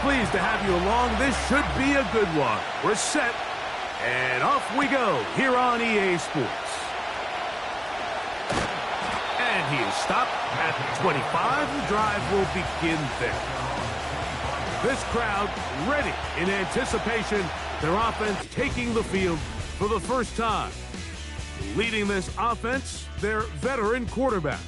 pleased to have you along. This should be a good one. We're set, and off we go here on EA Sports. And he is stopped at 25. The drive will begin there. This crowd ready in anticipation. Their offense taking the field for the first time. Leading this offense, their veteran quarterback.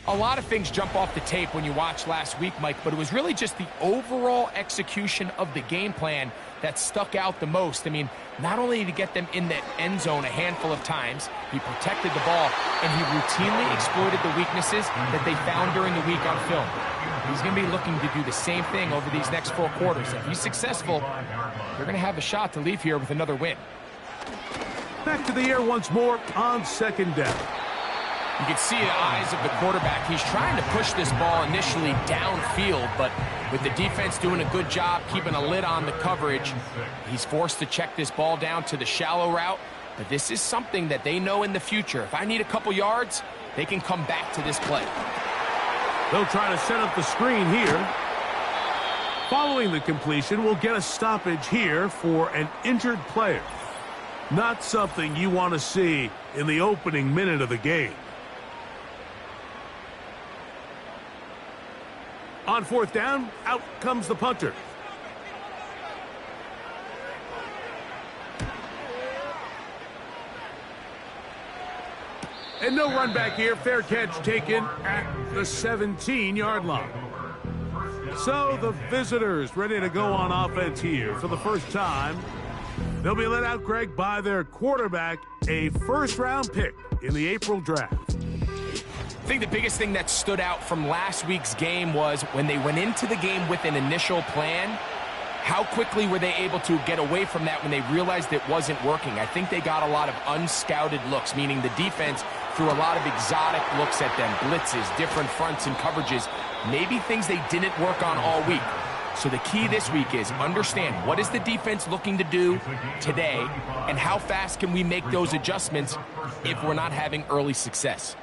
A lot of things jump off the tape when you watch last week, Mike, but it was really just the overall execution of the game plan that stuck out the most. I mean, not only did he get them in the end zone a handful of times, he protected the ball, and he routinely exploited the weaknesses that they found during the week on film. He's going to be looking to do the same thing over these next 4 quarters. If he's successful, they're going to have a shot to leave here with another win. Back to the air once more on second down. You can see the eyes of the quarterback. He's trying to push this ball initially downfield, but with the defense doing a good job keeping a lid on the coverage, he's forced to check this ball down to the shallow route. But this is something that they know in the future. If I need a couple yards, they can come back to this play. They'll try to set up the screen here. Following the completion, we'll get a stoppage here for an injured player. Not something you want to see in the opening minute of the game. On fourth down, out comes the punter. And no run back here. Fair catch taken at the 17-yard line. So the visitors ready to go on offense here for the first time. They'll be let out, Greg, by their quarterback, a first-round pick in the April draft. I think the biggest thing that stood out from last week's game was when they went into the game with an initial plan, how quickly were they able to get away from that when they realized it wasn't working? I think they got a lot of unscouted looks, meaning the defense threw a lot of exotic looks at them, blitzes, different fronts and coverages, maybe things they didn't work on all week. So the key this week is understand what is the defense looking to do today and how fast can we make those adjustments if we're not having early success.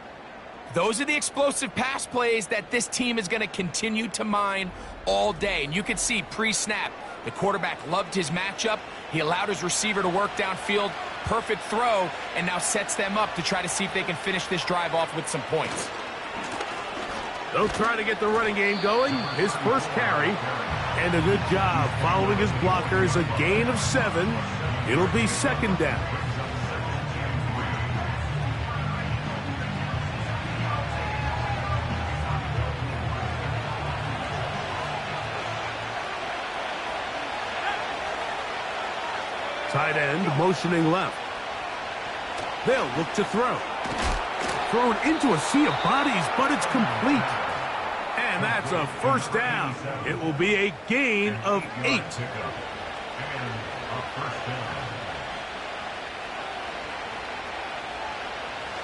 Those are the explosive pass plays that this team is going to continue to mine all day. And you can see pre-snap, the quarterback loved his matchup. He allowed his receiver to work downfield, perfect throw, and now sets them up to try to see if they can finish this drive off with some points. They'll try to get the running game going. His first carry, and a good job following his blockers. A gain of 7. It'll be second down. Tight end motioning left. They'll look to throw. Thrown into a sea of bodies, but it's complete. And that's a first down. It will be a gain of 8.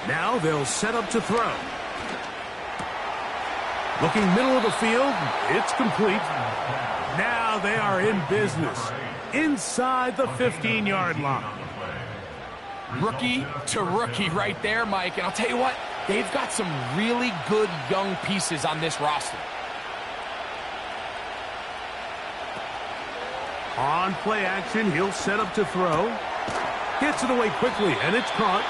Now they'll set up to throw. Looking middle of the field, it's complete. Now they are in business inside the 15-yard line. Rookie to rookie right there, Mike. And I'll tell you what, they've got some really good young pieces on this roster. On play action, he'll set up to throw. Gets it away quickly, and it's caught.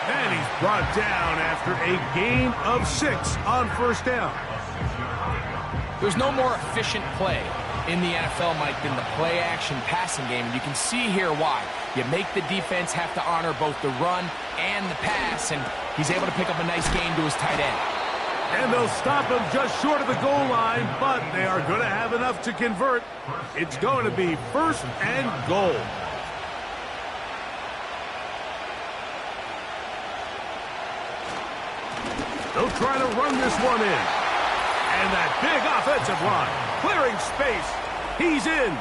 And he's brought down after a gain of 6 on first down. There's no more efficient play in the NFL, Mike, than the play-action passing game. And you can see here why. You make the defense have to honor both the run and the pass, and he's able to pick up a nice gain to his tight end. And they'll stop him just short of the goal line, but they are going to have enough to convert. It's going to be first and goal. They'll try to run this one in. And that big offensive line, clearing space. He's in.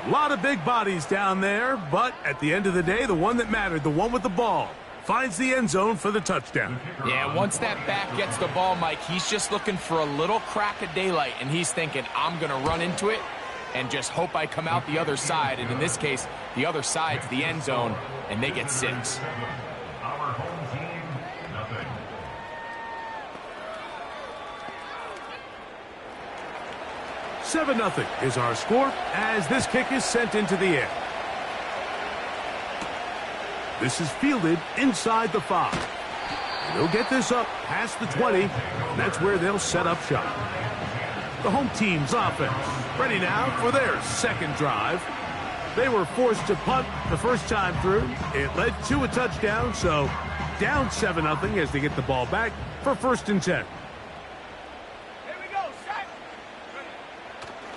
A lot of big bodies down there, but at the end of the day, the one that mattered, the one with the ball, finds the end zone for the touchdown. Yeah, once that back gets the ball, Mike, he's just looking for a little crack of daylight, and he's thinking, I'm going to run into it and just hope I come out the other side. And in this case, the other side's the end zone, and they get 6. 7-0 is our score as this kick is sent into the air. This is fielded inside the 5. They'll get this up past the 20, and that's where they'll set up shop. The home team's offense ready now for their second drive. They were forced to punt the first time through. It led to a touchdown, so down 7-0 as they get the ball back for 1st and 10.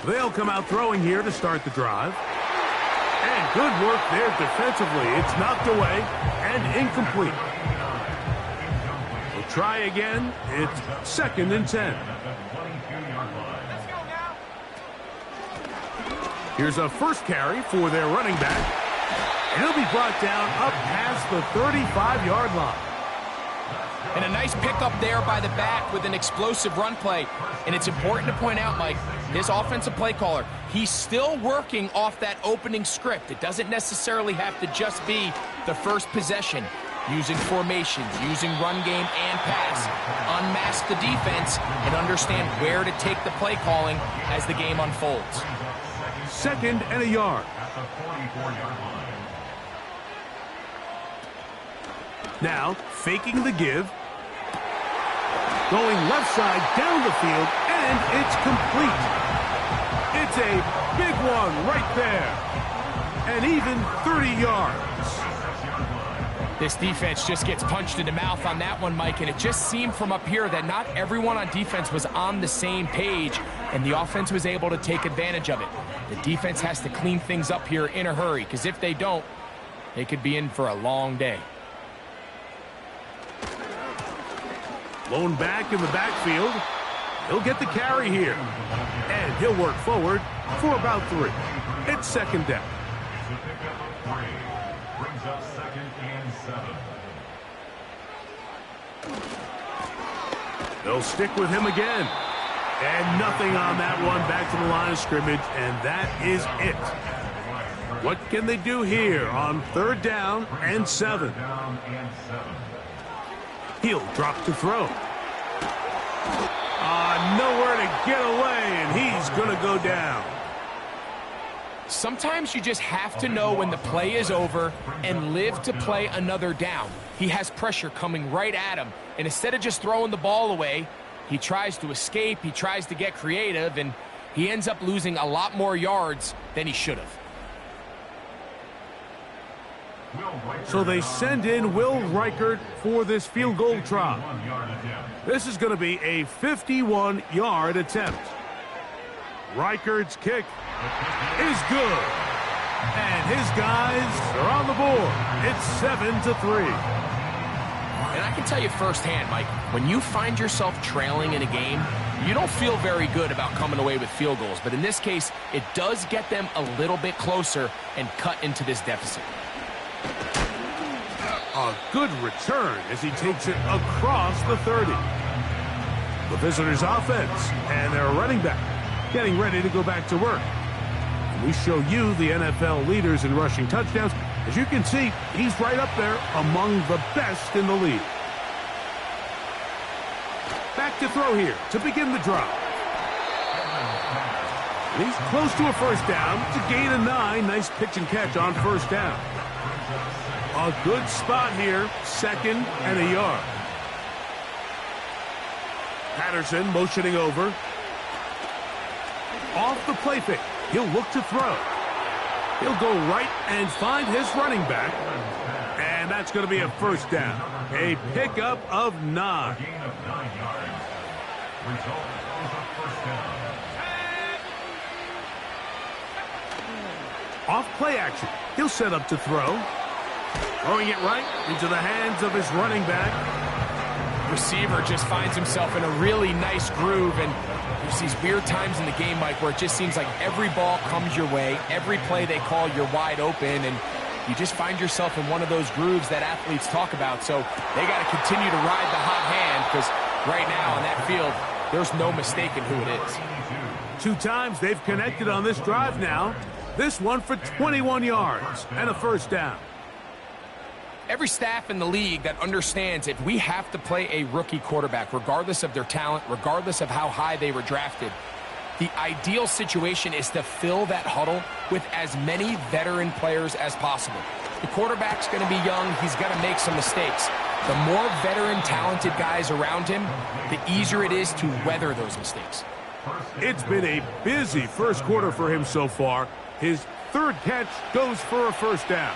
They'll come out throwing here to start the drive. And good work there defensively. It's knocked away and incomplete. We'll try again. It's 2nd and 10. Here's a first carry for their running back. And he'll be brought down up past the 35-yard line. And a nice pickup there by the back with an explosive run play. And it's important to point out, Mike, this offensive play caller, he's still working off that opening script. It doesn't necessarily have to just be the first possession. Using formations, using run game and pass. Unmask the defense and understand where to take the play calling as the game unfolds. 2nd and a yard. Now, faking the give. Going left side down the field, and it's complete. It's a big one right there. And even 30 yards. This defense just gets punched in the mouth on that one, Mike, and it just seemed from up here that not everyone on defense was on the same page, and the offense was able to take advantage of it. The defense has to clean things up here in a hurry, because if they don't, they could be in for a long day. Lone back in the backfield. He'll get the carry here. And he'll work forward for about 3. It's 2nd down. Brings up 2nd and 7. They'll stick with him again. And nothing on that one. Back to the line of scrimmage, and that is it. What can they do here on 3rd down and 7? He'll drop to throw. Nowhere to get away, and he's going to go down. Sometimes you just have to know when the play is over and live to play another down. He has pressure coming right at him, and instead of just throwing the ball away, he tries to escape, he tries to get creative, and he ends up losing a lot more yards than he should have. So they send in Will Reichert for this field goal try. This is going to be a 51-yard attempt. Reichert's kick is good. And his guys are on the board. It's 7-3. And I can tell you firsthand, Mike, when you find yourself trailing in a game, you don't feel very good about coming away with field goals. But in this case, it does get them a little bit closer and cut into this deficit. A good return as he takes it across the 30. The visitors' offense and their running back getting ready to go back to work. And we show you the NFL leaders in rushing touchdowns. As you can see, he's right up there among the best in the league. Back to throw here to begin the drive. And he's close to a 1st down. It's a gain of 9. Nice pitch and catch on 1st down. A good spot here, 2nd and a yard. Patterson motioning over. Off the play fake. He'll look to throw. He'll go right and find his running back. And that's going to be a 1st down. A pickup of 9. Gain of 9 yards. Result is a 1st down. Off play action. He'll set up to throw. Throwing it right into the hands of his running back. Receiver just finds himself in a really nice groove, and there's these weird times in the game, Mike, where it just seems like every ball comes your way, every play they call, you're wide open, and you just find yourself in one of those grooves that athletes talk about. So they got to continue to ride the hot hand, because right now on that field, there's no mistaking who it is. 2 times they've connected on this drive now. This one for 21 yards and a 1st down. Every staff in the league that understands if we have to play a rookie quarterback, regardless of their talent, regardless of how high they were drafted, The ideal situation is to fill that huddle with as many veteran players as possible. The quarterback's going to be young. He's going to make some mistakes. The more veteran, talented guys around him, the easier it is to weather those mistakes. It's been a busy first quarter for him so far. His third catch goes for a first down.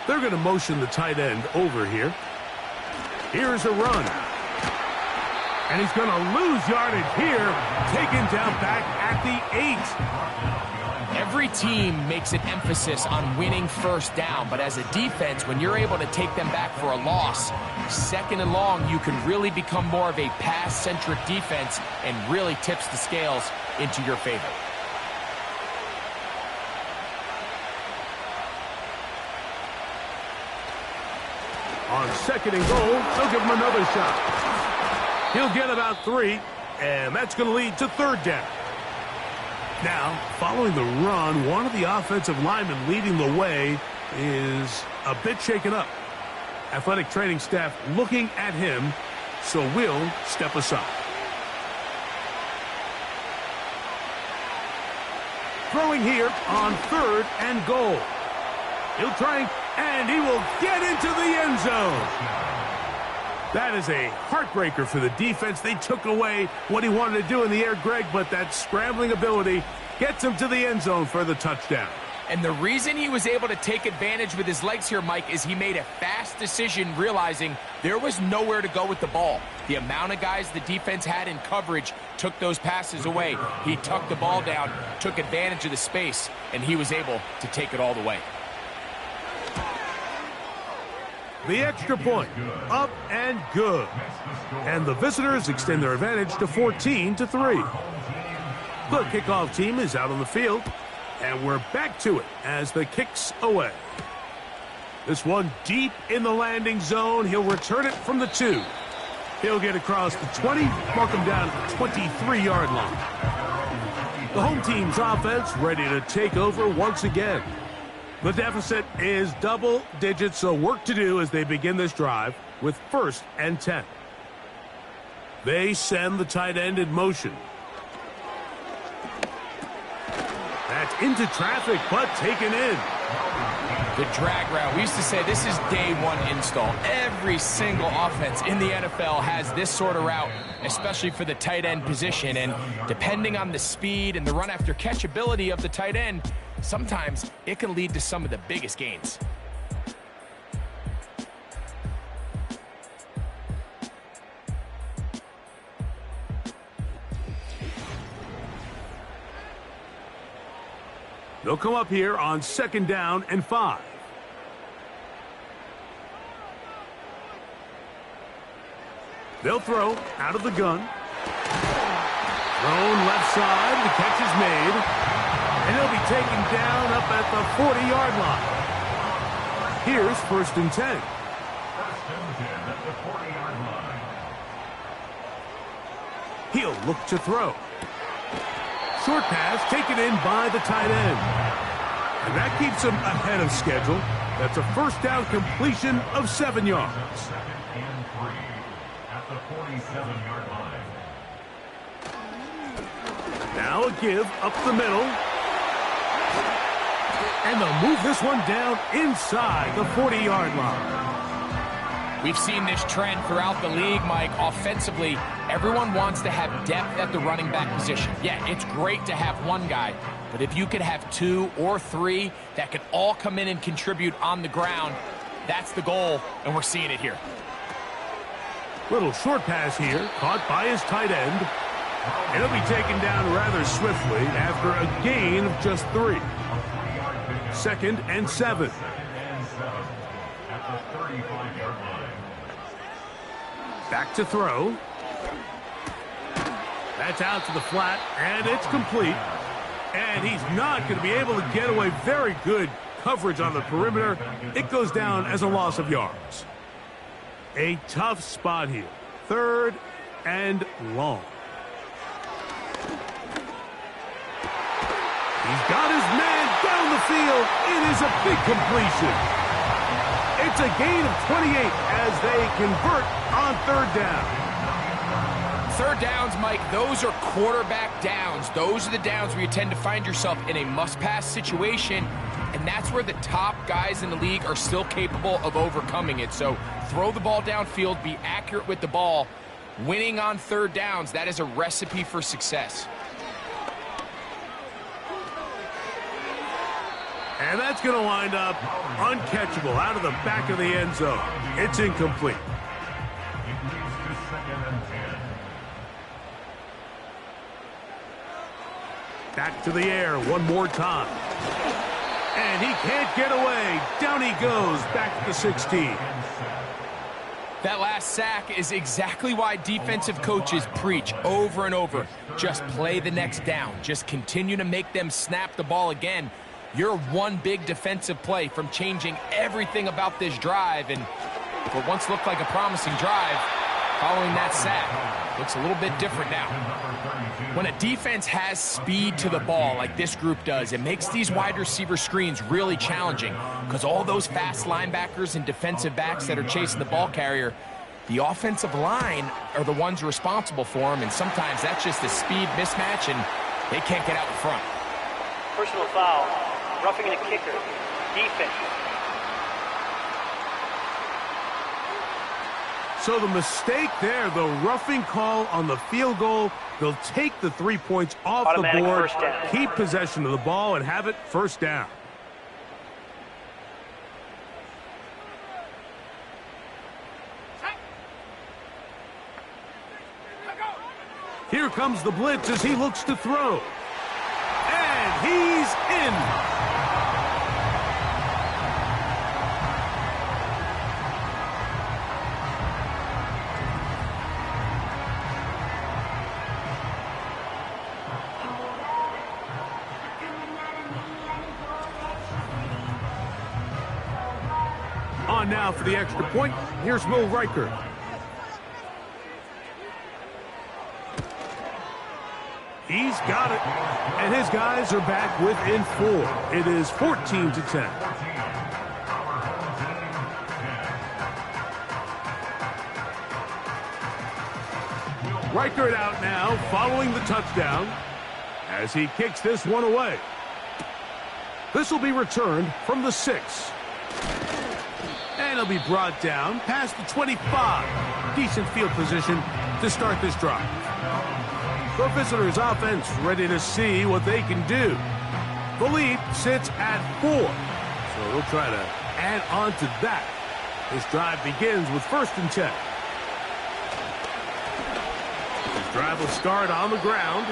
They're going to motion the tight end over here. Here's a run. And he's going to lose yardage here, taken down back at the 8. Every team makes an emphasis on winning first down, but as a defense, when you're able to take them back for a loss, second and long, you can really become more of a pass-centric defense and really tips the scales into your favor. On second and goal, they'll give him another shot. He'll get about 3, and that's going to lead to third down. Now, following the run, one of the offensive linemen leading the way is a bit shaken up. Athletic training staff looking at him, so we'll step aside. Throwing here on third and goal. He'll try, and he will get into the end zone. That is a heartbreaker for the defense. They took away what he wanted to do in the air, Greg, but that scrambling ability gets him to the end zone for the touchdown. And the reason he was able to take advantage with his legs here, Mike, is he made a fast decision realizing there was nowhere to go with the ball. The amount of guys the defense had in coverage took those passes away. He tucked the ball down, took advantage of the space, and he was able to take it all the way. The extra point, up and good. And the visitors extend their advantage to 14-3. The kickoff team is out on the field, and we're back to it as the kick's away. This one deep in the landing zone. He'll return it from the 2. He'll get across the 20, mark him down at the 23-yard line. The home team's offense ready to take over once again. The deficit is double digits, so work to do as they begin this drive with 1st and 10. They send the tight end in motion. That's into traffic, but taken in. The drag route. We used to say this is day one install. Every single offense in the NFL has this sort of route, especially for the tight end position. And depending on the speed and the run after catch ability of the tight end, sometimes it can lead to some of the biggest gains. They'll come up here on 2nd down and 5. They'll throw out of the gun. Thrown left side. The catch is made. And he'll be taken down up at the 40-yard line. Here's 1st and 10. 1st and 10 at the 40-yard line. He'll look to throw. Short pass taken in by the tight end. And that keeps him ahead of schedule. That's a 1st down completion of 7 yards. 2nd and 3 at the 47-yard line. Now a give up the middle. And they'll move this one down inside the 40-yard line. We've seen this trend throughout the league, Mike. Offensively, everyone wants to have depth at the running back position. Yeah, it's great to have one guy, but if you could have 2 or 3 that could all come in and contribute on the ground, that's the goal, and we're seeing it here. Little short pass here, caught by his tight end. And he'll be taken down rather swiftly after a gain of just 3. 2nd and 7. At the 35-yard line. Back to throw. That's out to the flat, and it's complete. And he's not going to be able to get away. Very good coverage on the perimeter. It goes down as a loss of yards. A tough spot here. 3rd and long. He's got his man down the field. It is a big completion. It's a gain of 28 as they convert on 3rd down. Third downs, Mike, those are quarterback downs. Those are the downs where you tend to find yourself in a must-pass situation, and that's where the top guys in the league are still capable of overcoming it. So throw the ball downfield, be accurate with the ball. Winning on third downs, that is a recipe for success. And that's going to wind up uncatchable out of the back of the end zone. It's incomplete. Back to the air one more time. And he can't get away. Down he goes, back to the 16. That last sack is exactly why defensive coaches preach over and over. Just play the next down. Just continue to make them snap the ball again. You're one big defensive play from changing everything about this drive. And what once looked like a promising drive, following that sack, looks a little bit different now. When a defense has speed to the ball like this group does, it makes these wide receiver screens really challenging because all those fast linebackers and defensive backs that are chasing the ball carrier, the offensive line are the ones responsible for them, and sometimes that's just a speed mismatch and they can't get out in front. Personal foul, roughing the kicker, defense. So the mistake there, the roughing call on the field goal, they'll take the 3 points off Automatic the board, first down. keep possession of the ball, and have it first down. Here comes the blitz as he looks to throw. And he's in. On now for the extra point. Here's Will Riker. He's got it. And his guys are back within 4. It is 14-10. Riker it out now, following the touchdown, as he kicks this one away. This will be returned from the 6. And he'll be brought down past the 25. Decent field position to start this drive. The visitors' offense ready to see what they can do. The lead sits at 4. So they'll try to add on to that. This drive begins with 1st and 10. This drive will start on the ground.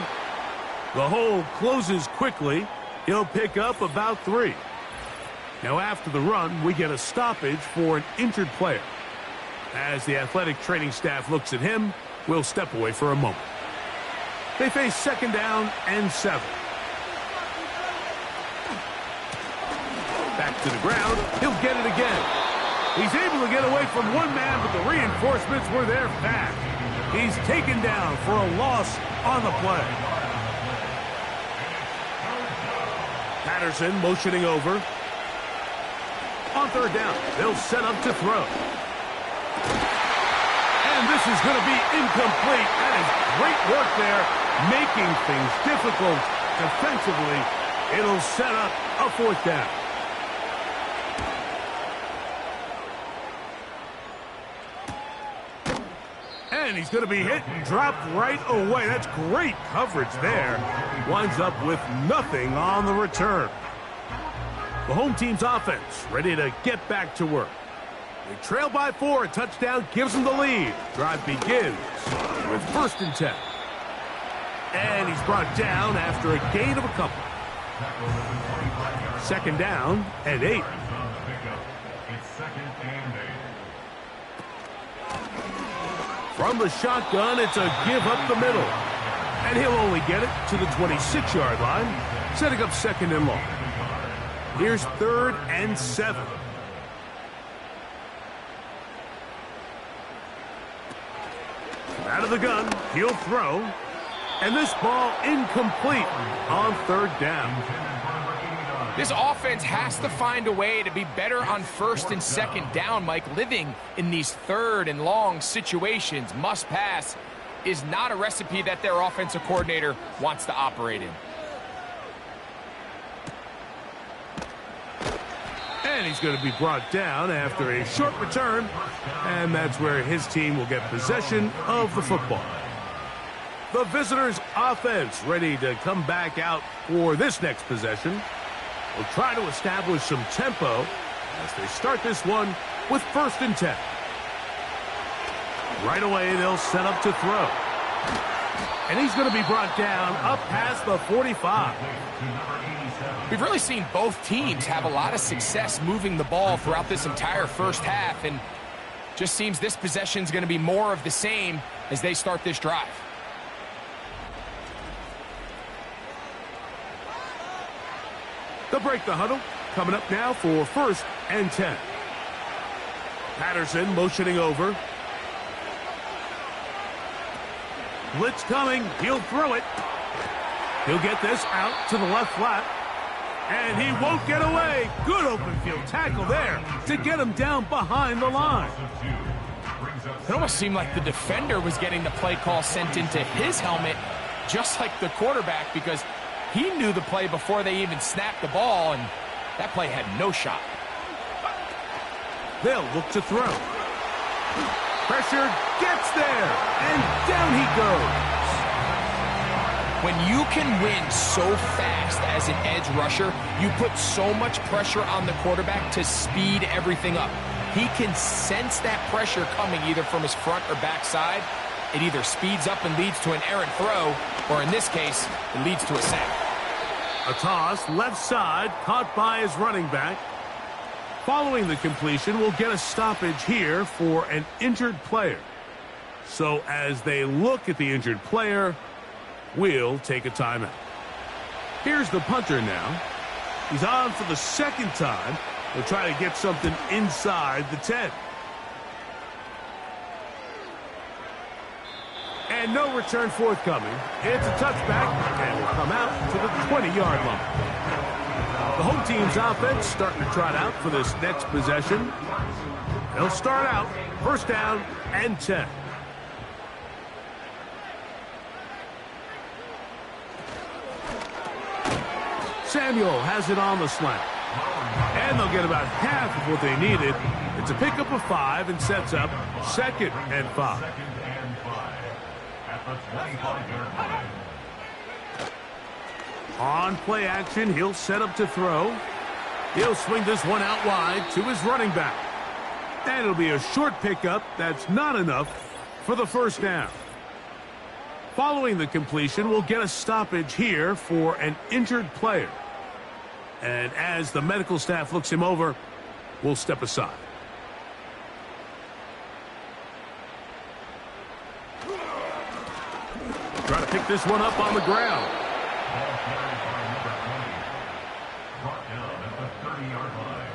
The hole closes quickly. He'll pick up about 3. Now after the run, we get a stoppage for an injured player. As the athletic training staff looks at him, we'll step away for a moment. They face 2nd down and 7. Back to the ground. He'll get it again. He's able to get away from one man, but the reinforcements were there fast. He's taken down for a loss on the play. Patterson motioning over. On 3rd down, they'll set up to throw. And this is going to be incomplete. That is great work there, making things difficult defensively. It'll set up a 4th down. And he's going to be hit and dropped right away. That's great coverage there. Winds up with nothing on the return. The home team's offense ready to get back to work. They trail by 4. A touchdown gives them the lead. Drive begins with 1st and 10. And he's brought down after a gain of a couple. 2nd down and 8. From the shotgun, it's a give up the middle. And he'll only get it to the 26-yard line, setting up 2nd and long. Here's 3rd and 7. Out of the gun, he'll throw. And this ball incomplete on 3rd down. This offense has to find a way to be better on 1st and 2nd down, Mike. Living in these 3rd and long situations, must pass. is not a recipe that their offensive coordinator wants to operate in. And he's going to be brought down after a short return, and that's where his team will get possession of the football. The visitors' offense ready to come back out for this next possession. Will try to establish some tempo as they start this one with 1st and 10. Right away, they'll set up to throw. And he's going to be brought down up past the 45. We've really seen both teams have a lot of success moving the ball throughout this entire first half, and just seems this possession is going to be more of the same as they start this drive. They'll break the huddle. Coming up now for 1st and 10. Patterson motioning over. Blitz coming. He'll throw it. He'll get this out to the left flat. And he won't get away. Good open field tackle there to get him down behind the line. It almost seemed like the defender was getting the play call sent into his helmet, just like the quarterback, because he knew the play before they even snapped the ball, and that play had no shot. They'll look to throw. Pressure gets there, and down he goes. When you can win so fast as an edge rusher, you put so much pressure on the quarterback to speed everything up. He can sense that pressure coming either from his front or back side. It either speeds up and leads to an errant throw, or in this case, it leads to a sack. A toss, left side, caught by his running back. Following the completion, we'll get a stoppage here for an injured player. So as they look at the injured player, we'll take a timeout. Here's the punter now. He's on for the 2nd time. He'll try to get something inside the 10. And no return forthcoming. It's a touchback, and will come out to the 20-yard line. The home team's offense starting to trot out for this next possession. They'll start out 1st down and 10. Samuel has it on the slant. And they'll get about half of what they needed. It's a pickup of 5 and sets up 2nd and 5. On play action, he'll set up to throw. He'll swing this one out wide to his running back. And it'll be a short pickup that's not enough for the 1st down. Following the completion, we'll get a stoppage here for an injured player. And as the medical staff looks him over, we'll step aside. Try to pick this one up on the ground. Brought down at the 30-yard line.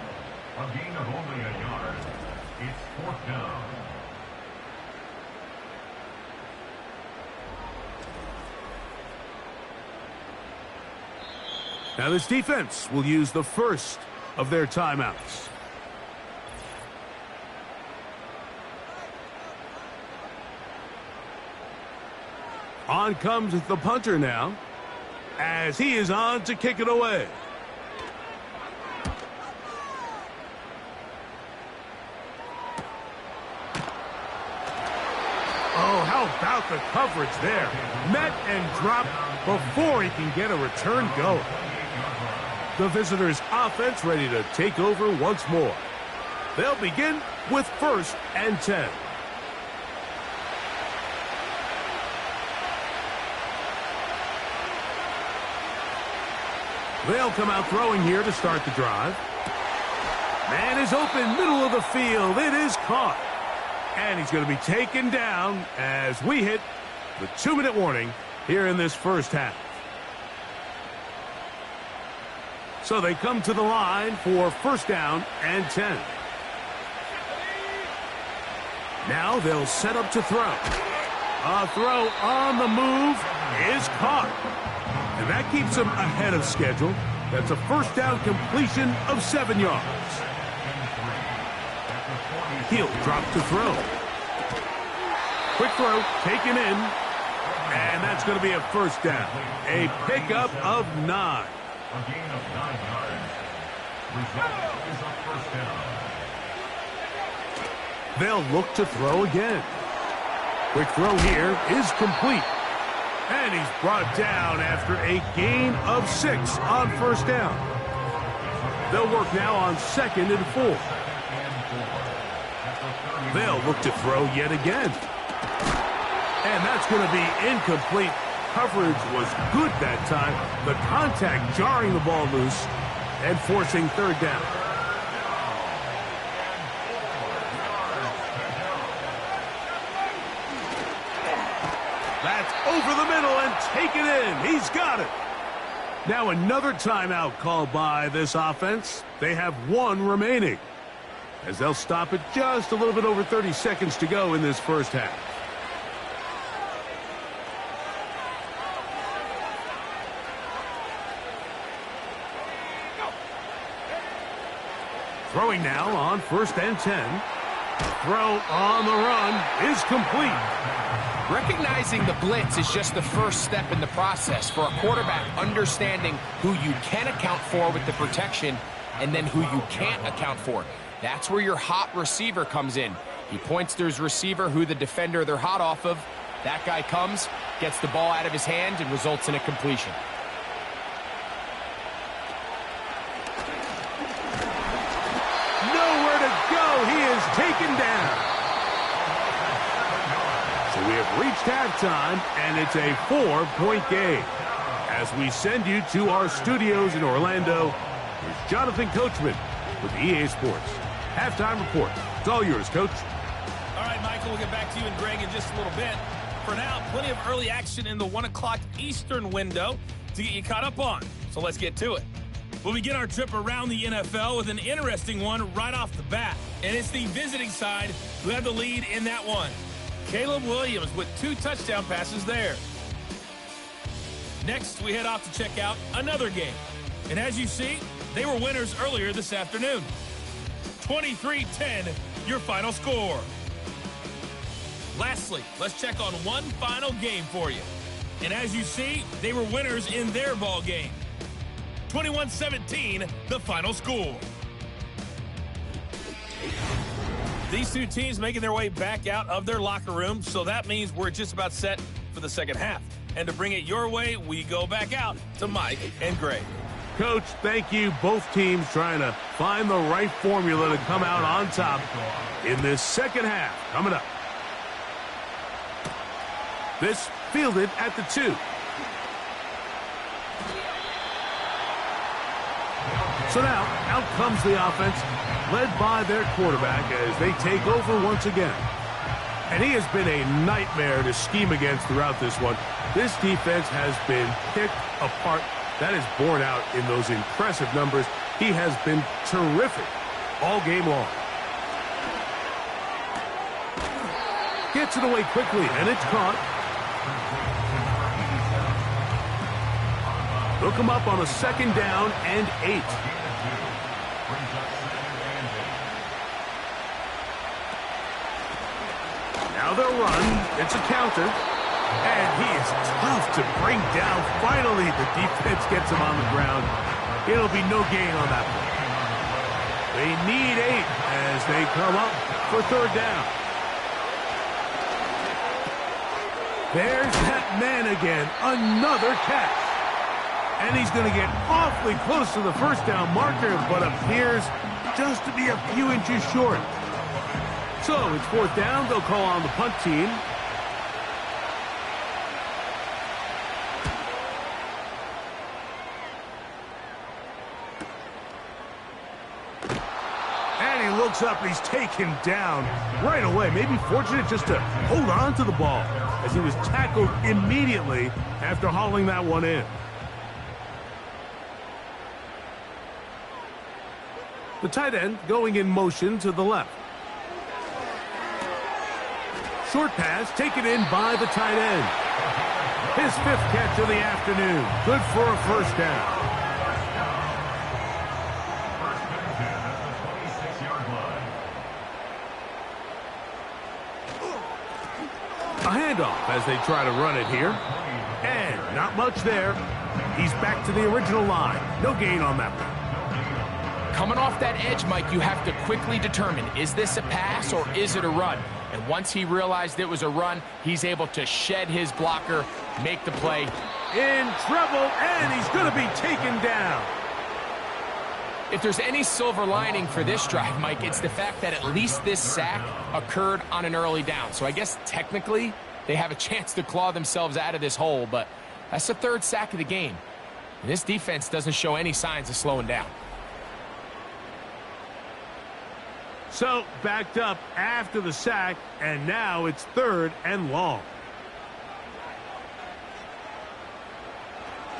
A gain of only a yard. It's 4th down. Now this defense will use the first of their timeouts. On comes the punter now, as he is on to kick it away. Oh, how about the coverage there? Met and dropped before he can get a return going. The visitors' offense ready to take over once more. They'll begin with 1st and 10. They'll come out throwing here to start the drive. Man is open, middle of the field. It is caught. And he's going to be taken down as we hit the 2-minute warning here in this first half. So they come to the line for 1st down and 10. Now they'll set up to throw. A throw on the move is caught. And that keeps him ahead of schedule. That's a 1st down completion of 7 yards. He'll drop to throw. Quick throw, taken in, and that's going to be a first down. A pickup of 9. A gain of 9 yards. Result is a first down. They'll look to throw again. Quick throw here is complete. And he's brought down after a gain of 6 on first down. They'll work now on 2nd and 4. They'll look to throw yet again. And that's going to be incomplete. Coverage was good that time. The contact jarring the ball loose and forcing 3rd down. That's over the middle and taken in. He's got it. Now another timeout called by this offense. They have 1 remaining, as they'll stop it just a little bit over 30 seconds to go in this first half. Throwing now on 1st and 10. Throw on the run is complete. Recognizing the blitz is just the first step in the process for a quarterback understanding who you can account for with the protection and then who you can't account for. That's where your hot receiver comes in. He points to his receiver who the defender they're hot off of. That guy comes, gets the ball out of his hand, and results in a completion. Nowhere to go. He is taken down. So we have reached halftime, and it's a 4-point game. As we send you to our studios in Orlando, here's Jonathan Coachman with EA Sports. Halftime report. It's all yours, Coach. All right, Michael, we'll get back to you and Greg in just a little bit. For now, plenty of early action in the 1 o'clock Eastern window to get you caught up on. So let's get to it. We'll begin our trip around the NFL with an interesting one right off the bat. And it's the visiting side who have the lead in that one. Caleb Williams with 2 touchdown passes there. Next, we head off to check out another game. And as you see, they were winners earlier this afternoon. 23-10, your final score. Lastly, let's check on one final game for you. And as you see, they were winners in their ball game. 21-17, the final score. These 2 teams making their way back out of their locker room, so that means we're just about set for the second half. And to bring it your way, we go back out to Mike and Greg. Coach, thank you. Both teams trying to find the right formula to come out on top in this second half. Coming up. This fielded at the 2. So now, out comes the offense, led by their quarterback as they take over once again. And he has been a nightmare to scheme against throughout this one. This defense has been picked apart. That is borne out in those impressive numbers. He has been terrific all game long. Gets it away quickly, and it's caught. They'll come up on a 2nd down and 8. Now they'll run. It's a counter. And he is tough to bring down. Finally, the defense gets him on the ground. It'll be no gain on that one. They need 8 as they come up for 3rd down. There's that man again. Another catch. And he's going to get awfully close to the first down marker, but appears just to be a few inches short. So it's 4th down. They'll call on the punt team. And he looks up and he's taken down right away. Maybe fortunate just to hold on to the ball as he was tackled immediately after hauling that one in. The tight end going in motion to the left. Short pass taken in by the tight end. His 5th catch of the afternoon. Good for a first down. A handoff as they try to run it here. And not much there. He's back to the original line. No gain on that one. Coming off that edge, Mike, you have to quickly determine, is this a pass or is it a run? And once he realized it was a run, he's able to shed his blocker, make the play. In trouble, and he's going to be taken down. If there's any silver lining for this drive, Mike, it's the fact that at least this sack occurred on an early down. So I guess technically they have a chance to claw themselves out of this hole, but that's the third sack of the game. And this defense doesn't show any signs of slowing down. So backed up after the sack, and now it's 3rd and long.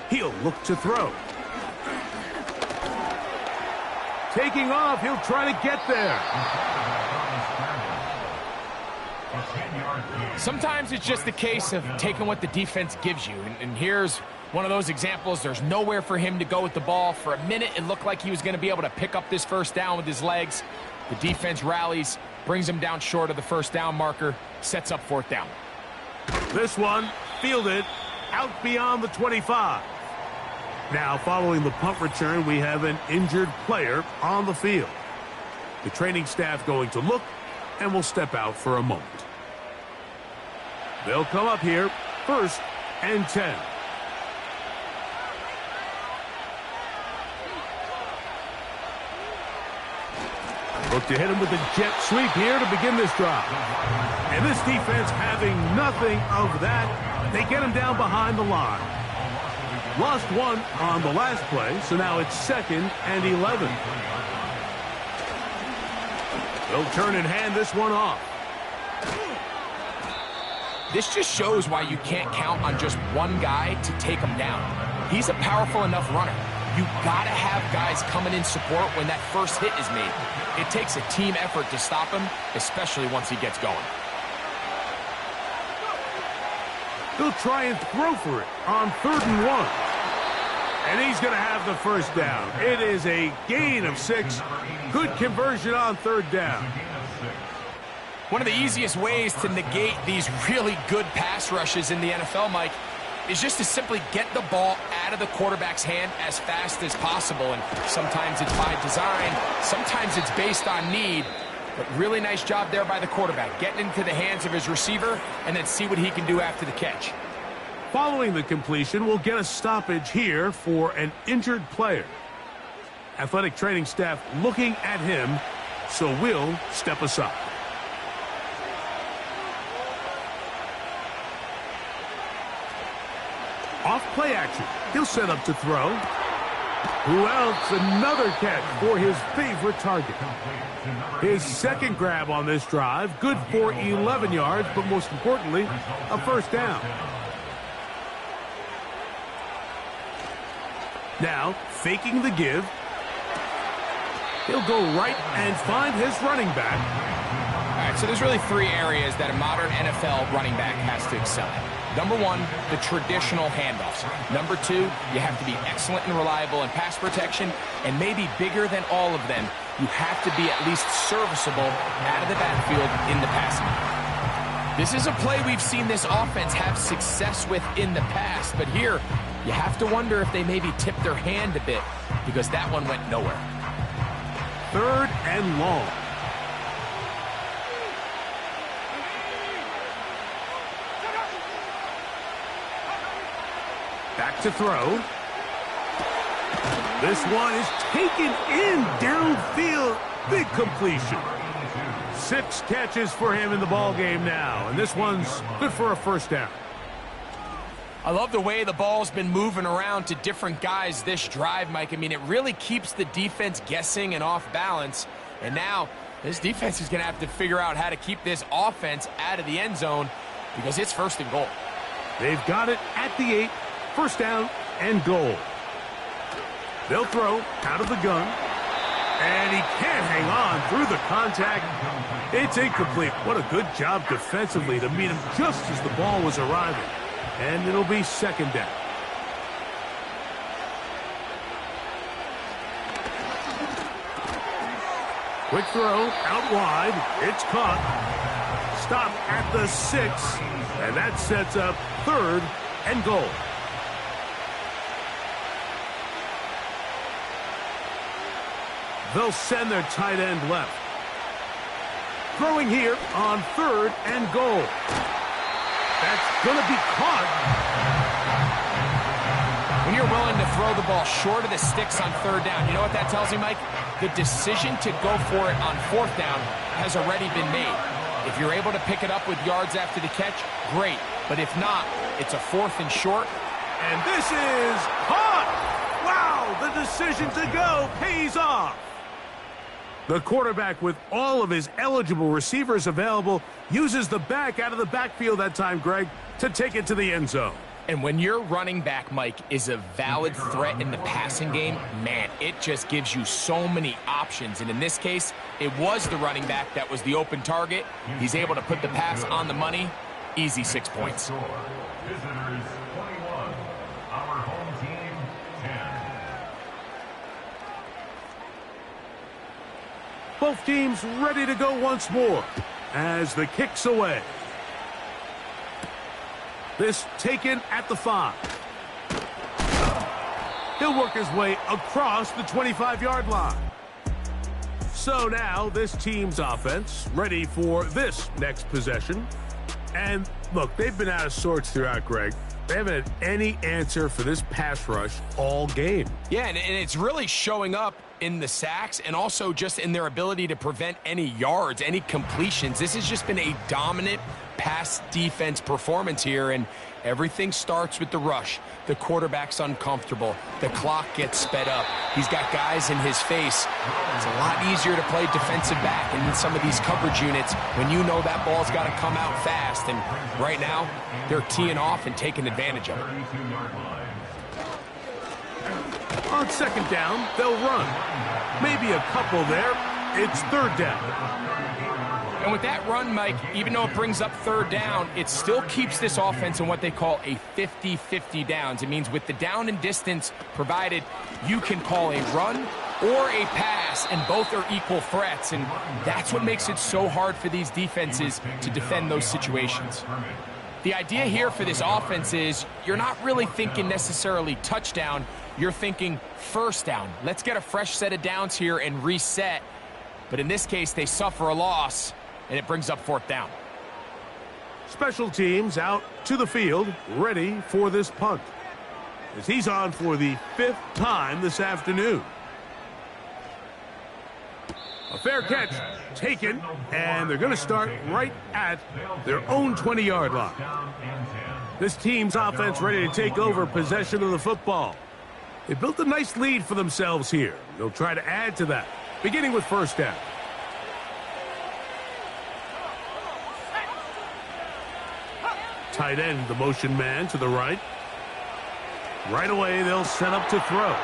He'll look to throw. Taking off, he'll try to get there. Sometimes it's just a case of taking what the defense gives you. And here's one of those examples. There's nowhere for him to go with the ball. For a minute, it looked like he was going to be able to pick up this first down with his legs. The defense rallies, brings him down short of the first down marker, sets up 4th down. This one fielded out beyond the 25. Now, following the punt return, we have an injured player on the field. The training staff going to look and will step out for a moment. They'll come up here, 1st and 10. Look to hit him with a jet sweep here to begin this drive. And this defense having nothing of that. They get him down behind the line. Lost one on the last play, so now it's 2nd and 11. They'll turn and hand this one off. This just shows why you can't count on just one guy to take him down. He's a powerful enough runner. You gotta have guys coming in support when that first hit is made. It takes a team effort to stop him, especially once he gets going. He'll try and throw for it on 3rd and 1. And he's going to have the first down. It is a gain of 6. Good conversion on 3rd down. One of the easiest ways to negate these really good pass rushes in the NFL, Mike, is just to simply get the ball out of the quarterback's hand as fast as possible. And sometimes it's by design, sometimes it's based on need. But really nice job there by the quarterback, getting into the hands of his receiver and then see what he can do after the catch. Following the completion, we'll get a stoppage here for an injured player. Athletic training staff looking at him, so we'll step aside. Off play action. He'll set up to throw. Who else? Another catch for his favorite target. His 2nd grab on this drive. Good for 11 yards, but most importantly, a first down. Now, faking the give. He'll go right and find his running back. All right, so there's really 3 areas that a modern NFL running back has to excel at. Number 1, the traditional handoffs. Number 2, you have to be excellent and reliable in pass protection. And maybe bigger than all of them, you have to be at least serviceable out of the backfield in the passing game. This is a play we've seen this offense have success with in the past. But here, you have to wonder if they maybe tipped their hand a bit because that one went nowhere. 3rd and long. Back to throw. This one is taken in downfield. Big completion. 6 catches for him in the ballgame now, and this one's good for a first down. I love the way the ball's been moving around to different guys this drive, Mike. I mean, it really keeps the defense guessing and off balance. And now this defense is going to have to figure out how to keep this offense out of the end zone because it's 1st and goal. They've got it at the 8. First down and goal. They'll throw out of the gun. And he can't hang on through the contact. It's incomplete. What a good job defensively to meet him just as the ball was arriving. And it'll be 2nd down. Quick throw out wide. It's caught. stop at the 6, and that sets up 3rd and goal. They'll send their tight end left. Throwing here on 3rd and goal. That's going to be caught. When you're willing to throw the ball short of the sticks on 3rd down, you know what that tells me, Mike? The decision to go for it on 4th down has already been made. If you're able to pick it up with yards after the catch, great. But if not, it's a 4th and short. And this is caught! Wow, the decision to go pays off. The quarterback, with all of his eligible receivers available, uses the back out of the backfield that time, Greg, to take it to the end zone. And when your running back, Mike, is a valid threat in the passing game, man, it just gives you so many options. And in this case, it was the running back that was the open target. He's able to put the pass on the money. Easy 6 points. Visitors 21, our home team 10. Both teams ready to go once more as the kick's away. This taken at the 5. He'll work his way across the 25-yard line. So now this team's offense ready for this next possession. And look, they've been out of sorts throughout, Greg. They haven't had any answer for this pass rush all game. Yeah, and it's really showing up in the sacks and also just in their ability to prevent any yards, any completions. This has just been a dominant pass defense performance here, and everything starts with the rush. The quarterback's uncomfortable. The clock gets sped up. He's got guys in his face. It's a lot easier to play defensive back in some of these coverage units when you know that ball's got to come out fast, and right now they're teeing off and taking advantage of it. On 2nd down, they'll run. Maybe a couple there. It's 3rd down. And with that run, Mike, even though it brings up 3rd down, it still keeps this offense in what they call a 50-50 downs. It means with the down and distance provided, you can call a run or a pass, and both are equal threats. And that's what makes it so hard for these defenses to defend those situations. The idea here for this offense is you're not really thinking necessarily touchdown. You're thinking 1st down. Let's get a fresh set of downs here and reset. But in this case, they suffer a loss, and it brings up 4th down. Special teams out to the field, ready for this punt, as he's on for the 5th time this afternoon. A fair catch taken, and they're going to start right at their own 20-yard line. This team's offense ready to take over possession of the football. They built a nice lead for themselves here. They'll try to add to that, beginning with 1st down. Tight end, the motion man to the right. Right away, they'll set up to throw.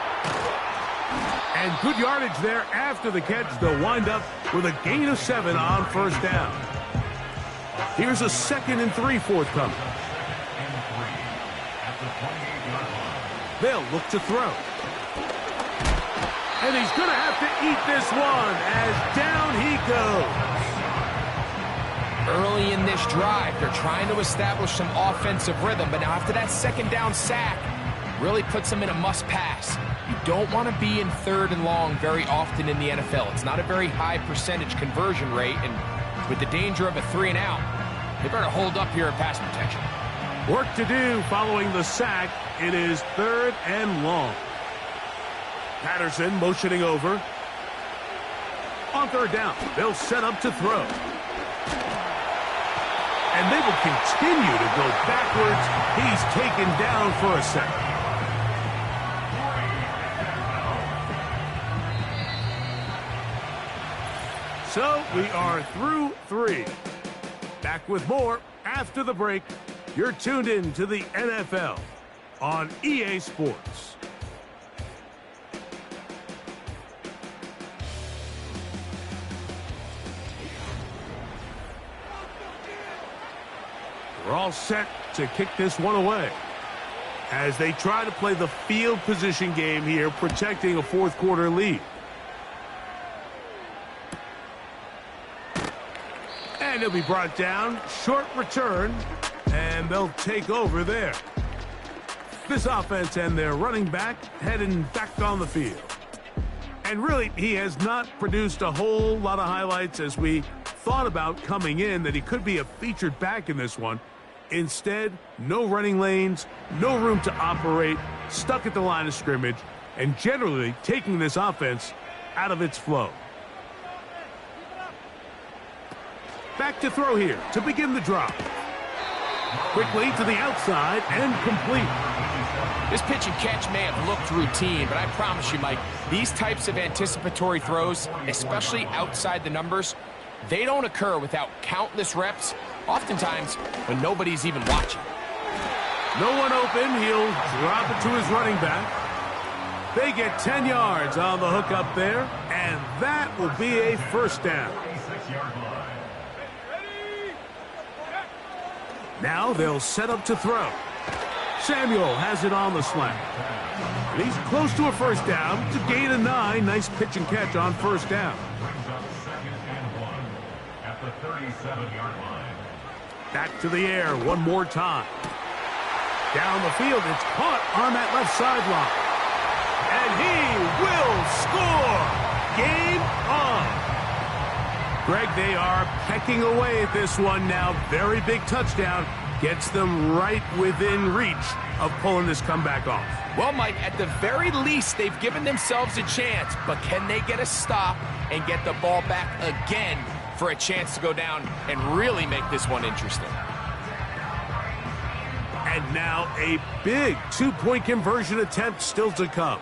And good yardage there after the catch. They'll wind up with a gain of 7 on 1st down. Here's a 2nd and 3 forthcoming. They'll look to throw. And he's going to have to eat this one as down he goes. Early in this drive, they're trying to establish some offensive rhythm, but now after that 2nd down sack, really puts them in a must-pass. You don't want to be in 3rd and long very often in the NFL. It's not a very high percentage conversion rate, and with the danger of a 3 and out, they better hold up here in pass protection. Work to do following the sack. It is 3rd and long. Patterson motioning over. On 3rd down, they'll set up to throw. And they will continue to go backwards. He's taken down for a second. So we are through 3. Back with more after the break. You're tuned in to the NFL on EA Sports. We're all set to kick this one away as they try to play the field position game here, protecting a 4th quarter lead. And he'll be brought down. Short return. And they'll take over there. This offense and their running back heading back on the field. And really, he has not produced a whole lot of highlights as we thought about coming in that he could be a featured back in this one. Instead, no running lanes, no room to operate, stuck at the line of scrimmage, and generally taking this offense out of its flow. Back to throw here to begin the drop. Quickly to the outside and complete. This pitch and catch may have looked routine, but I promise you, Mike, these types of anticipatory throws, especially outside the numbers, they don't occur without countless reps, oftentimes when nobody's even watching. No one open. He'll drop it to his running back. They get 10 yards on the hook up there, and that will be a first down. Now they'll set up to throw. Samuel has it on the slant. And he's close to a first down to gain a 9. Nice pitch and catch on first down. At the 37-yard line. Back to the air one more time. Down the field, it's caught on that left sideline. And he will score. Game on. Greg, they are pecking away at this one now. Very big touchdown. Gets them right within reach of pulling this comeback off. Well, Mike, at the very least, they've given themselves a chance, but can they get a stop and get the ball back again for a chance to go down and really make this one interesting? And now a big two-point conversion attempt still to come.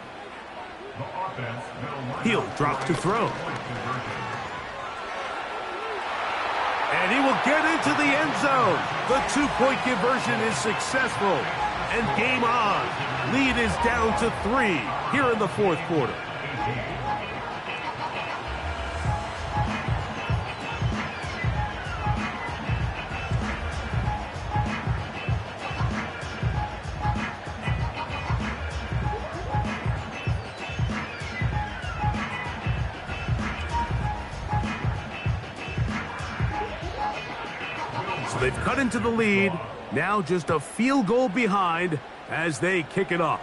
He'll drop to throw. And he will get into the end zone. The two-point conversion is successful. And game on. Lead is down to 3 here in the fourth quarter. They've cut into the lead. Now just a field goal behind as they kick it off.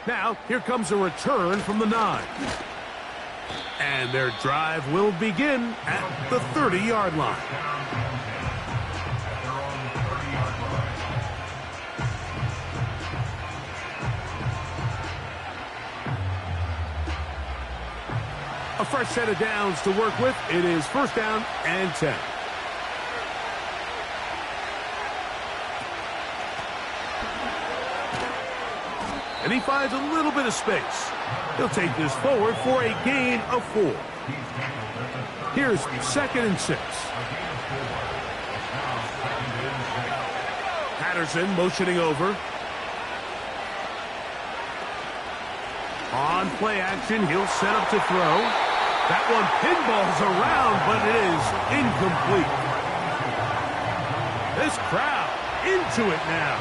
Now, here comes a return from the 9. And their drive will begin at the 30-yard line. A fresh set of downs to work with. It is first down and 10. And he finds a little bit of space. He'll take this forward for a gain of 4. Here's 2nd and 6. Patterson motioning over. On play action, he'll set up to throw. That one pinballs around, but it is incomplete. This crowd into it now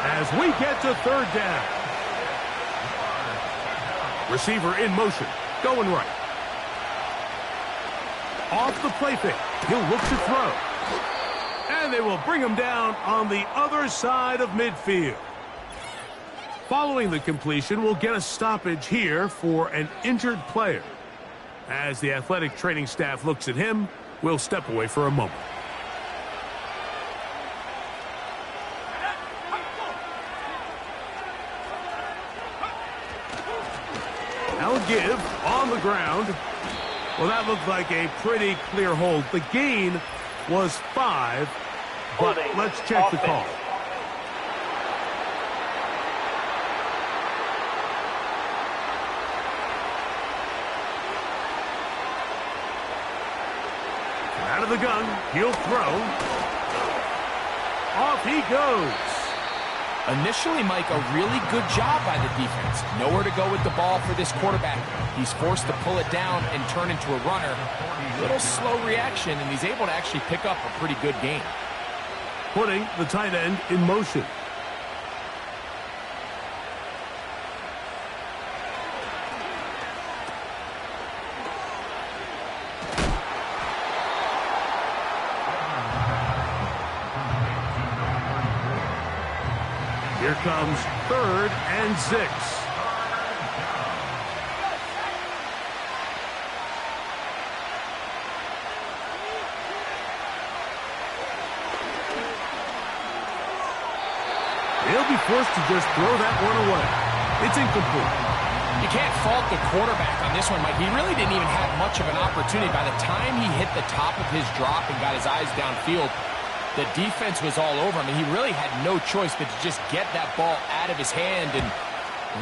as we get to third down. Receiver in motion, going right. Off the play fake, he'll look to throw. And they will bring him down on the other side of midfield. Following the completion, we'll get a stoppage here for an injured player. As the athletic training staff looks at him, we'll step away for a moment. I'll give on the ground. Well, that looked like a pretty clear hold. The gain was 5, but let's check the call. Out of the gun, he'll throw. Off he goes. Initially, Mike, a really good job by the defense. Nowhere to go with the ball for this quarterback. He's forced to pull it down and turn into a runner. Little slow reaction, and he's able to actually pick up a pretty good gain. Putting the tight end in motion. Here comes 3rd and 6. He'll be forced to just throw that one away. It's incomplete. You can't fault the quarterback on this one, Mike. He really didn't even have much of an opportunity. By the time he hit the top of his drop and got his eyes downfield, the defense was all over him, and he really had no choice but to just get that ball out of his hand and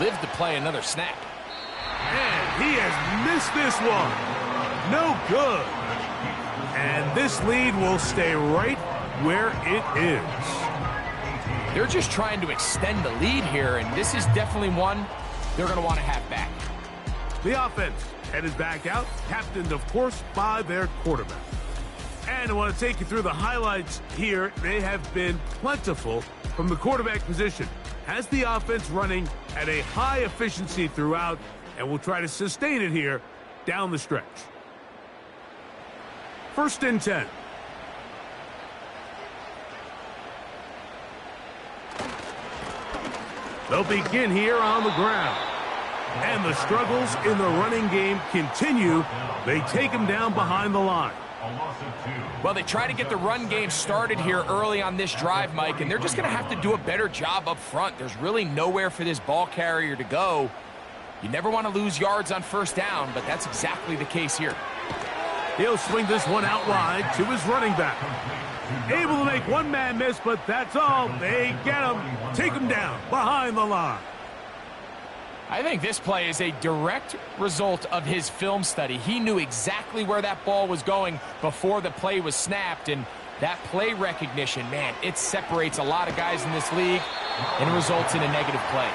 live to play another snap. And he has missed this one. No good. And this lead will stay right where it is. They're just trying to extend the lead here, and this is definitely one they're going to want to have back. The offense headed back out, captained, of course, by their quarterback. And I want to take you through the highlights here. They have been plentiful from the quarterback position. Has the offense running at a high efficiency throughout, and will try to sustain it here down the stretch. 1st and 10. They'll begin here on the ground. And the struggles in the running game continue. They take him down behind the line. Well, they try to get the run game started here early on this drive, Mike, and they're just going to have to do a better job up front. There's really nowhere for this ball carrier to go. You never want to lose yards on 1st down, but that's exactly the case here. He'll swing this one out wide to his running back. Able to make one man miss, but that's all. They get him, take him down behind the line. I think this play is a direct result of his film study. He knew exactly where that ball was going before the play was snapped, and that play recognition, man, it separates a lot of guys in this league and results in a negative play.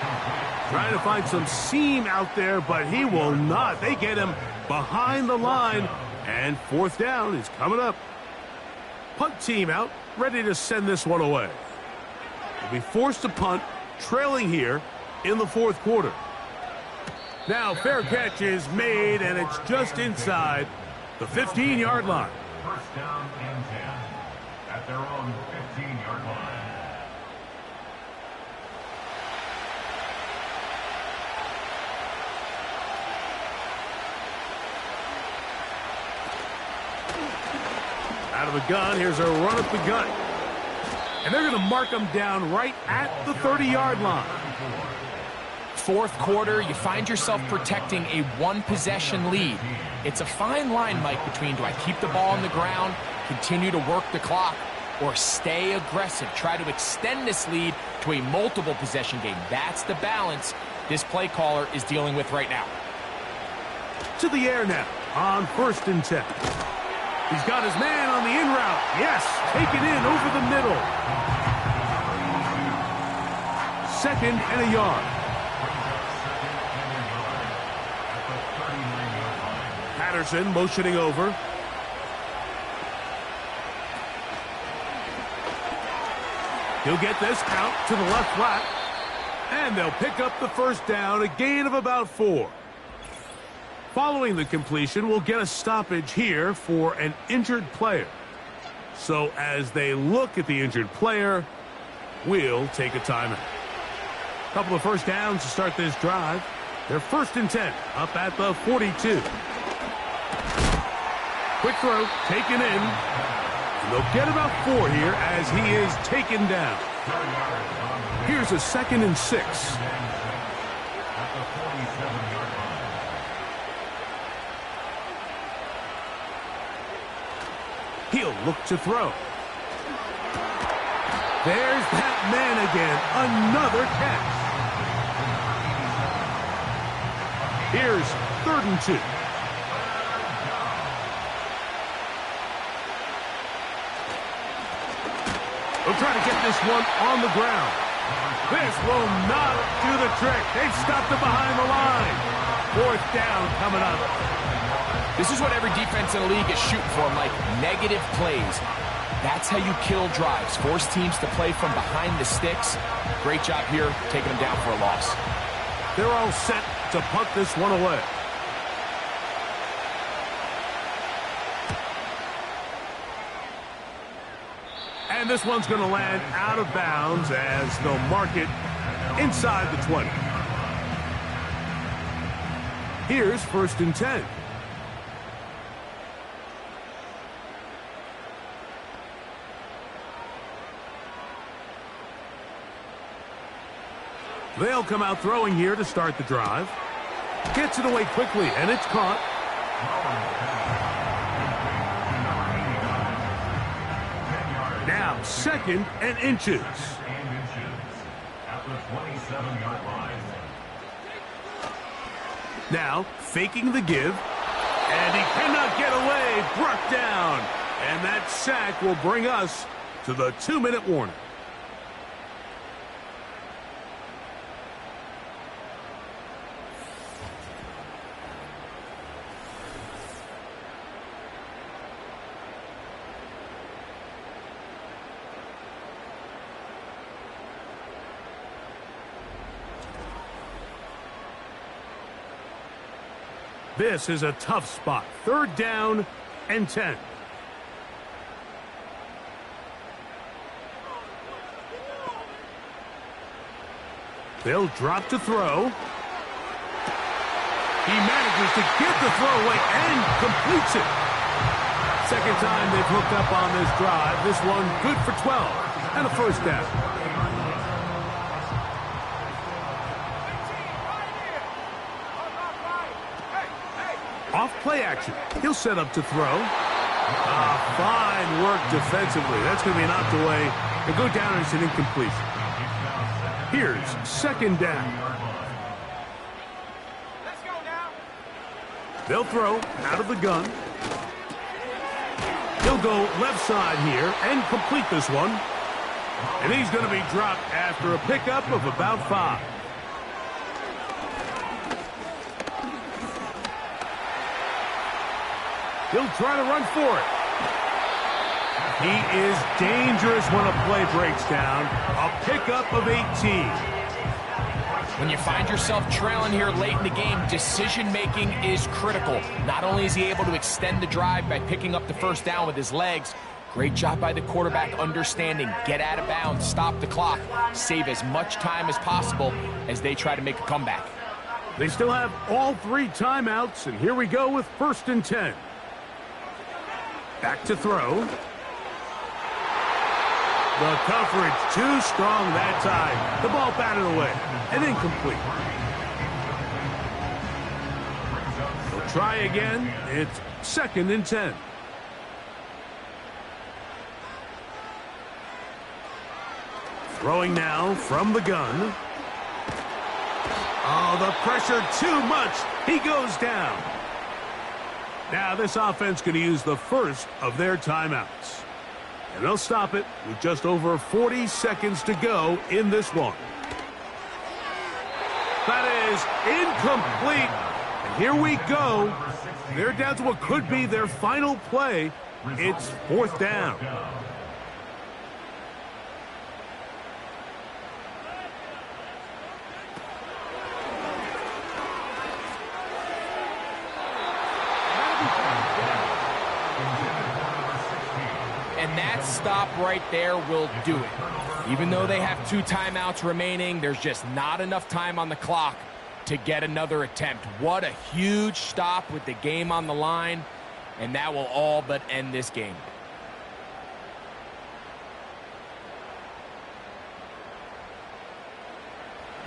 Trying to find some seam out there, but he will not. They get him behind the line, and 4th down is coming up. Punt team out, ready to send this one away. They'll be forced to punt, trailing here in the 4th quarter. Now, fair catch is made, and it's just inside the 15-yard line. 1st down and 10 at their own 15-yard line. Out of the gun, here's a run up the gut. And they're going to mark him down right at the 30-yard line. 4th quarter, you find yourself protecting a one-possession lead. It's a fine line, Mike, between do I keep the ball on the ground, continue to work the clock, or stay aggressive, try to extend this lead to a multiple-possession game. That's the balance this play caller is dealing with right now. To the air now on 1st and 10. He's got his man on the in route. Yes, take it in over the middle. 2nd and a yard. Patterson motioning over. He'll get this out to the left flat. And they'll pick up the 1st down, a gain of about 4. Following the completion, we'll get a stoppage here for an injured player. So as they look at the injured player, we'll take a timeout. Couple of 1st downs to start this drive. They're 1st and 10, up at the 42. Quick throw, taken in. And they'll get about 4 here as he is taken down. Here's a 2nd and 6. He'll look to throw. There's that man again. Another catch. Here's 3rd and 2. They'll try to get this one on the ground. This will not do the trick. They've stopped it behind the line. 4th down coming up. This is what every defense in the league is shooting for, Mike. Negative plays. That's how you kill drives. Force teams to play from behind the sticks. Great job here, taking them down for a loss. They're all set to punt this one away. And this one's going to land out of bounds as they'll mark it inside the 20. Here's 1st and 10. They'll come out throwing here to start the drive. Gets it away quickly, and it's caught. Now 2nd and inches. At the 27-yard line. Now faking the give, and he cannot get away. Brought down, and that sack will bring us to the 2-minute warning. This is a tough spot. 3rd down and 10. They'll drop to throw. He manages to get the throw away and completes it. 2nd time they've hooked up on this drive. This one good for 12 and a 1st down. Off play action. He'll set up to throw. Fine work defensively. That's going to be knocked away. He'll go down and it's an incompletion. Here's 2nd down. Let's go now. They'll throw out of the gun. He'll go left side here and complete this one. And he's going to be dropped after a pickup of about 5. He'll try to run for it. He is dangerous when a play breaks down. A pickup of 18. When you find yourself trailing here late in the game, decision-making is critical. Not only is he able to extend the drive by picking up the 1st down with his legs, great job by the quarterback understanding, get out of bounds, stop the clock, save as much time as possible as they try to make a comeback. They still have all 3 timeouts, and here we go with 1st and 10. Back to throw. The coverage too strong that time. The ball batted away and incomplete. They'll try again. It's 2nd and 10. Throwing now from the gun. Oh, the pressure too much. He goes down. Now this offense going to use the 1st of their timeouts. And they'll stop it with just over 40 seconds to go in this one. That is incomplete. And here we go. They're down to what could be their final play. It's 4th down. And that stop right there will do it. Even though they have 2 timeouts remaining, there's just not enough time on the clock to get another attempt. What a huge stop with the game on the line, and that will all but end this game.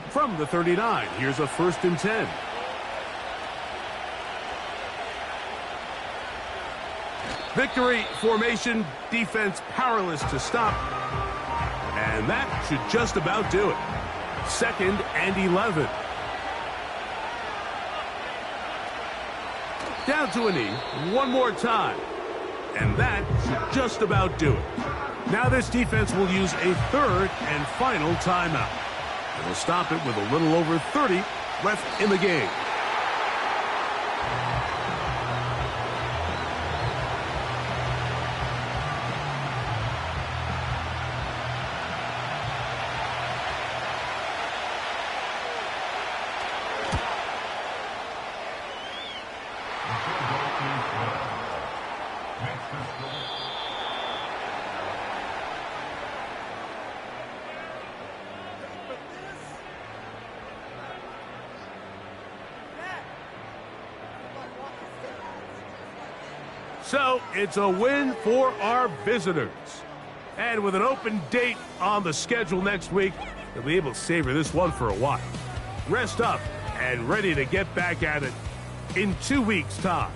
From the 39, here's a 1st and 10. Victory formation, defense powerless to stop. And that should just about do it. 2nd and 11. Down to a knee, one more time. And that should just about do it. Now this defense will use a 3rd and final timeout. And will stop it with a little over 30 left in the game. So it's a win for our visitors. And with an open date on the schedule next week, they'll be able to savor this one for a while. Rest up and ready to get back at it in 2 weeks' time.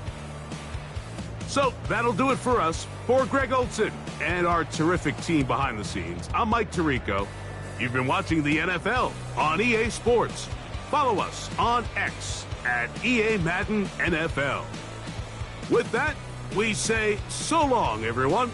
So that'll do it for us. For Greg Olson and our terrific team behind the scenes, I'm Mike Tirico. You've been watching the NFL on EA Sports. Follow us on X at EA Madden NFL. With that, we say so long, everyone.